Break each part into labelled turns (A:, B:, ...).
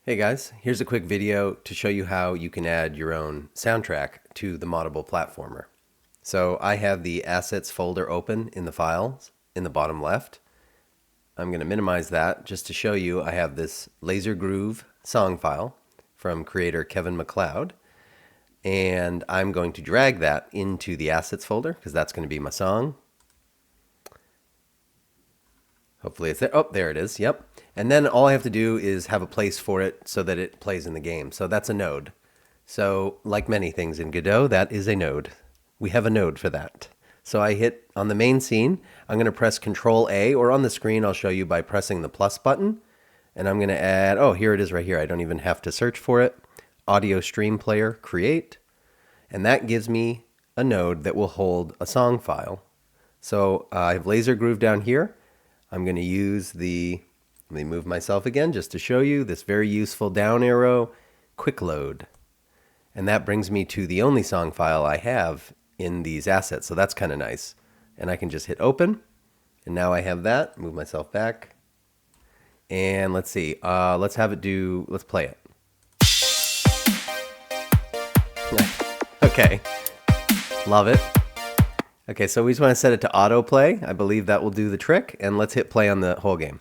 A: Hey guys, here's a quick video to show you how you can add your own soundtrack to the moddable platformer. So I have the assets folder open in the files in the bottom left. I'm going to minimize that just to show you I have this Laser Groove song file from creator Kevin MacLeod, and I'm going to drag that into the assets folder because that's going to be my song. Hopefully it's there. Oh, there it is. Yep. And then all I have to do is have a place for it so that it plays in the game. So that's a node. So like many things in Godot, that is a node. We have a node for that. So I hit on the main scene. I'm going to press Control A, or on the screen I'll show you by pressing the plus button. And I'm going to add, oh, here it is right here. I don't even have to search for it. AudioStreamPlayer create. And that gives me a node that will hold a song file. So I have Laser Groove down here. I'm going to use let me move myself again just to show you this very useful down arrow, QuickLoad. And that brings me to the only song file I have in these assets. So that's kind of nice. And I can just hit open. And now I have that. Move myself back. And let's see. Let's play it. Okay. Love it. Okay, so we just want to set it to AutoPlay. I believe that will do the trick. And let's hit play on the whole game.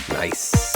A: Nice.